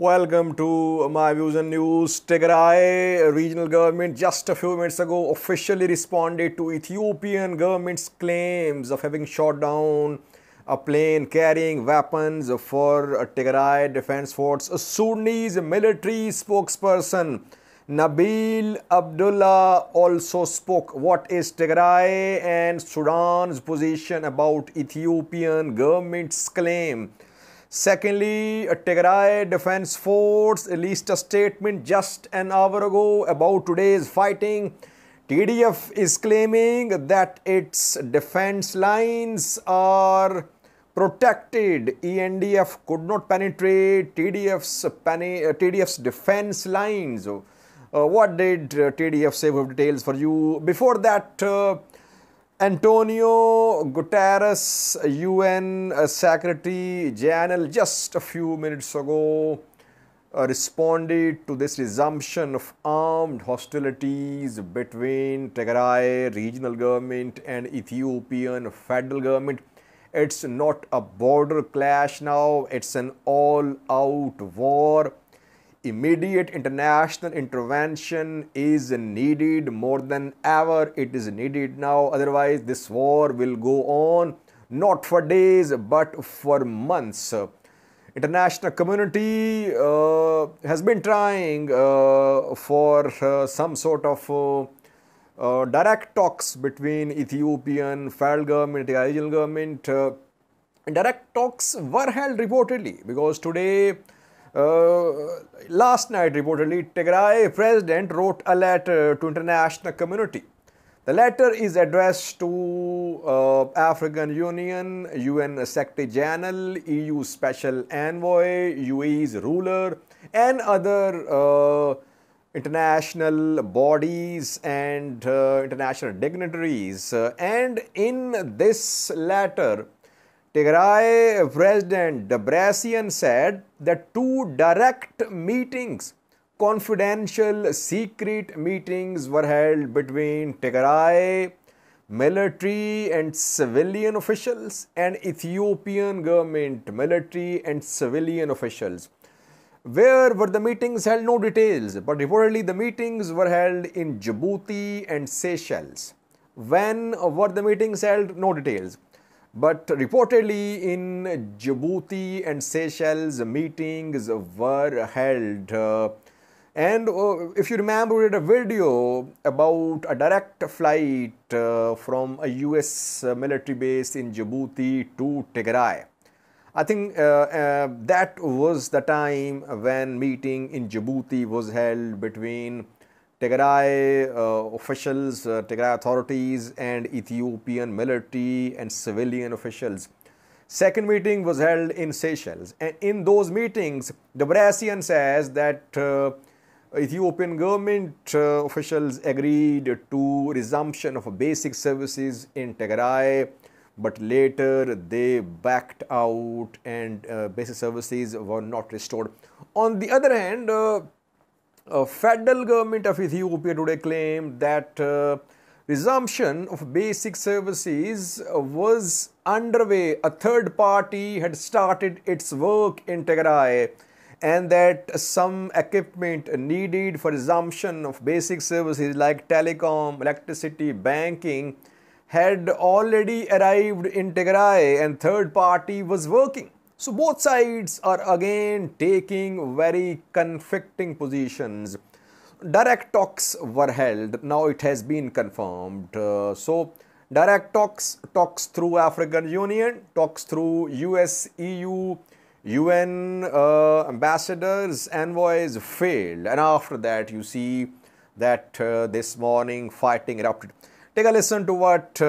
Welcome to my views and news. Tigray regional government just a few minutes ago officially responded to Ethiopian government's claims of having shot down a plane carrying weapons for Tigray Defense Force. A Sudanese military spokesperson Nabil Abdullah also spoke. What is Tigray and Sudan's position about Ethiopian government's claim? Secondly, Tigray Defense Force released a statement just an hour ago about today's fighting. TDF is claiming that its defense lines are protected. ENDF could not penetrate TDF's defense lines. What did TDF say? We have details for you. Before that, Antonio Guterres, UN Secretary General, just a few minutes ago responded to this resumption of armed hostilities between Tigray regional government and Ethiopian federal government. It's not a border clash now, it's an all-out war. Immediate international intervention is needed more than ever. It is needed now. Otherwise, this war will go on not for days but for months. International community has been trying for some sort of direct talks between Ethiopian federal government and regional government. Direct talks were held reportedly because today. Last night, reportedly, Tigray president wrote a letter to international community. The letter is addressed to African Union, UN Secretary General, EU Special Envoy, UAE's ruler, and other international bodies and international dignitaries. And in this letter, Tigray President Debretsion said that two direct meetings, confidential secret meetings were held between Tigray military and civilian officials and Ethiopian government military and civilian officials. Where were the meetings held? No details, but reportedly the meetings were held in Djibouti and Seychelles. When were the meetings held? No details. But reportedly in Djibouti and Seychelles, meetings were held. And if you remember, we had a video about a direct flight from a US military base in Djibouti to Tigray. I think that was the time when meeting in Djibouti was held between Tigray officials, Tigray authorities and Ethiopian military and civilian officials. Second meeting was held in Seychelles, and in those meetings, Debretsion says that Ethiopian government officials agreed to resumption of basic services in Tigray, but later they backed out and basic services were not restored. On the other hand, federal government of Ethiopia today claimed that resumption of basic services was underway. A third party had started its work in Tigray and that some equipment needed for resumption of basic services like telecom, electricity, banking had already arrived in Tigray and third party was working. So both sides are again taking very conflicting positions. Direct talks were held. Now it has been confirmed. So direct talks through African Union, talks through US, EU, UN ambassadors, envoys failed. And after that, you see that this morning fighting erupted. Take a listen to what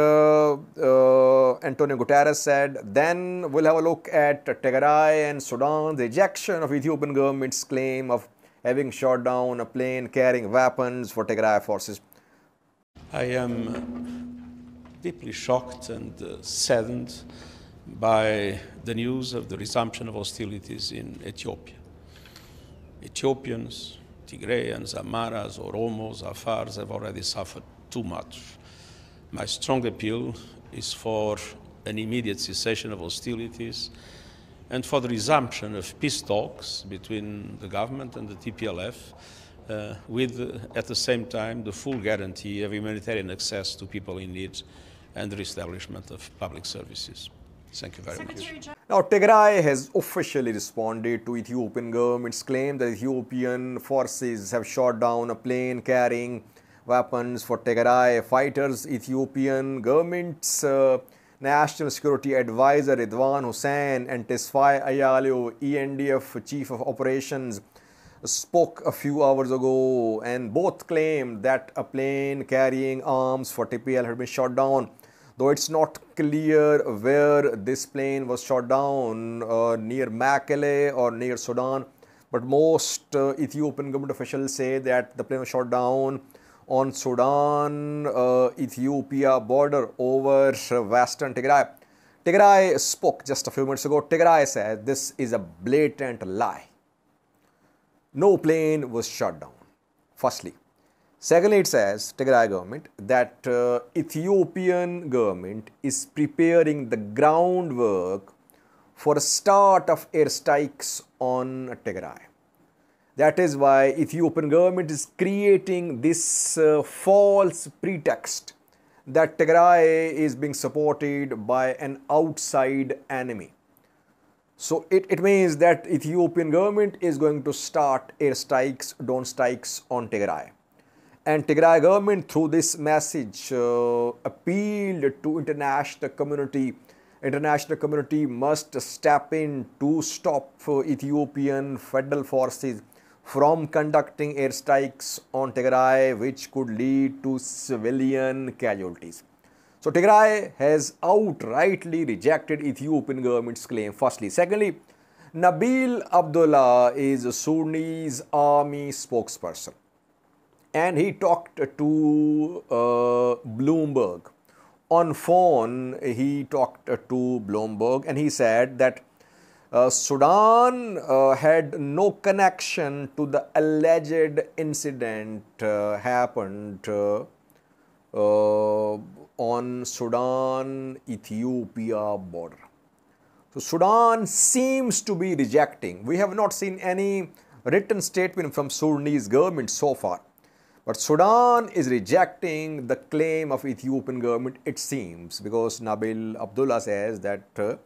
Antonio Guterres said. Then we'll have a look at Tigray and Sudan's rejection of Ethiopian government's claim of having shot down a plane carrying weapons for Tigray forces. I am deeply shocked and saddened by the news of the resumption of hostilities in Ethiopia. Ethiopians, Tigrayans, Amaras, Oromos, Afars have already suffered too much. My strong appeal is for an immediate cessation of hostilities and for the resumption of peace talks between the government and the TPLF, with, at the same time, the full guarantee of humanitarian access to people in need and the reestablishment of public services. Thank you very much. Now, Tigray has officially responded to Ethiopian government's claim that Ethiopian forces have shot down a plane carrying weapons for Tigray fighters. Ethiopian government's National Security Advisor Ridwan Hussein and Tesfaye Ayalio, ENDF Chief of Operations, spoke a few hours ago, and both claimed that a plane carrying arms for TPL had been shot down. Though it's not clear where this plane was shot down, near Mekelle or near Sudan, but most Ethiopian government officials say that the plane was shot down on Sudan-Ethiopia border over western Tigray. Tigray spoke just a few minutes ago. Tigray said this is a blatant lie. No plane was shot down, firstly. Secondly, it says, Tigray government, that Ethiopian government is preparing the groundwork for a start of airstrikes on Tigray. That is why Ethiopian government is creating this false pretext that Tigray is being supported by an outside enemy. So it means that Ethiopian government is going to start airstrikes, drone strikes on Tigray. And Tigray government, through this message, appealed to international community. International community must step in to stop Ethiopian federal forces from conducting airstrikes on Tigray, which could lead to civilian casualties. So Tigray has outrightly rejected Ethiopian government's claim, firstly. Secondly, Nabil Abdullah is a Sudanese army spokesperson, and he talked to Bloomberg. On phone, he talked to Bloomberg, and he said that Sudan had no connection to the alleged incident happened on Sudan-Ethiopia border. So Sudan seems to be rejecting. We have not seen any written statement from Sudanese government so far. But Sudan is rejecting the claim of Ethiopian government, it seems, because Nabil Abdullah says that the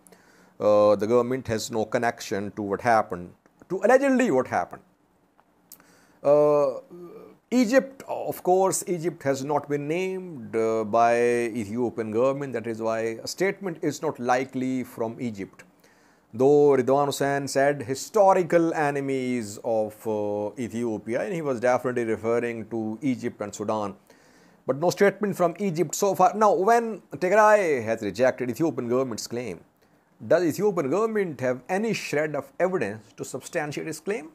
government has no connection to what happened, to allegedly what happened. Egypt, of course, Egypt has not been named by Ethiopian government. That is why a statement is not likely from Egypt. Though Ridwan Hussein said historical enemies of Ethiopia, and he was definitely referring to Egypt and Sudan. But no statement from Egypt so far. Now, when Tigray has rejected Ethiopian government's claim, does Ethiopian government have any shred of evidence to substantiate its claim?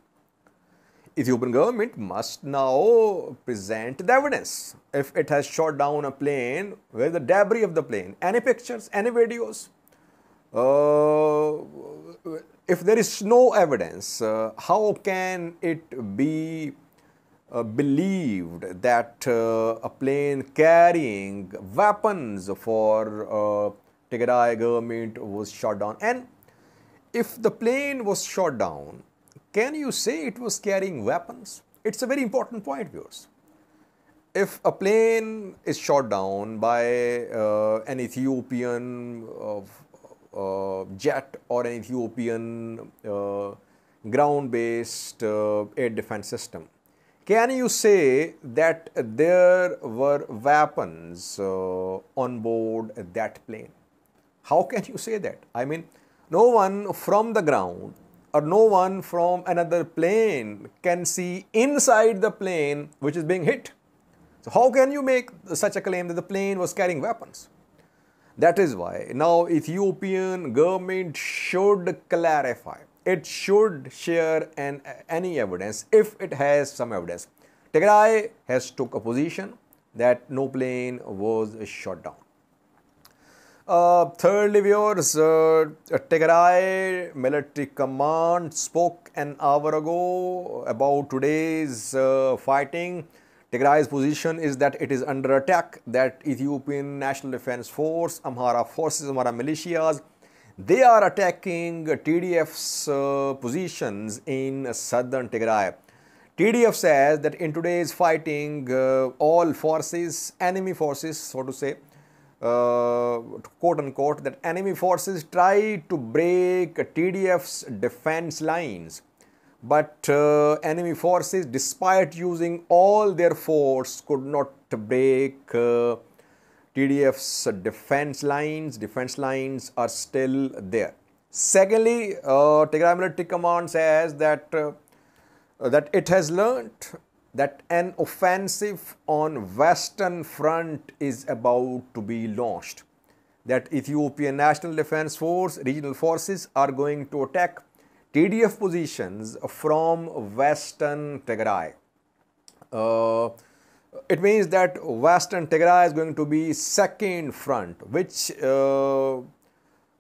Ethiopian government must now present the evidence. If it has shot down a plane, where is the debris of the plane? Any pictures, any videos? If there is no evidence, how can it be believed that a plane carrying weapons for Tigray government was shot down? And if the plane was shot down, can you say it was carrying weapons? It's a very important point, viewers. If a plane is shot down by an Ethiopian jet or an Ethiopian ground-based air defense system, can you say that there were weapons on board that plane? How can you say that? I mean, no one from the ground or no one from another plane can see inside the plane which is being hit. So how can you make such a claim that the plane was carrying weapons? That is why now Ethiopian government should clarify. It should share any evidence if it has some evidence. Tigray has took a position that no plane was shot down. Thirdly, viewers, Tigray military command spoke an hour ago about today's fighting. Tigray's position is that it is under attack, that Ethiopian National Defense Force, Amhara forces, Amhara militias, They are attacking TDF's positions in southern Tigray. TDF says that in today's fighting, all forces, enemy forces, so to say, quote unquote, that enemy forces try to break TDF's defense lines. But enemy forces, despite using all their force, could not break TDF's defense lines. Defense lines are still there. Secondly, Tigray Military Command says that that it has learnt that an offensive on Western Front is about to be launched. That Ethiopian National Defense Force, regional forces are going to attack TDF positions from Western Tigray. It means that Western Tigray is going to be second front, which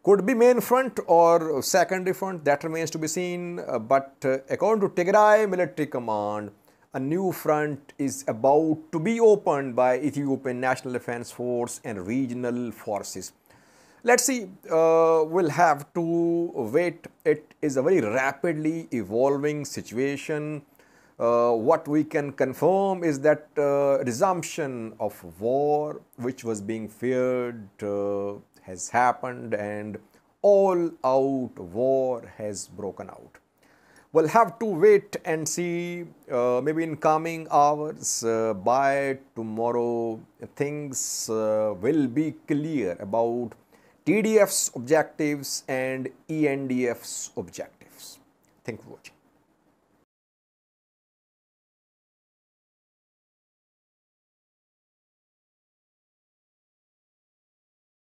could be main front or secondary front, that remains to be seen. But according to Tigray Military Command, a new front is about to be opened by Ethiopian National Defense Force and regional forces. Let's see, we'll have to wait. It is a very rapidly evolving situation. What we can confirm is that resumption of war, which was being feared, has happened, and all-out war has broken out. We'll have to wait and see. Maybe in coming hours, by tomorrow, things will be clear about TDF's objectives and ENDF's objectives. Thank you for watching.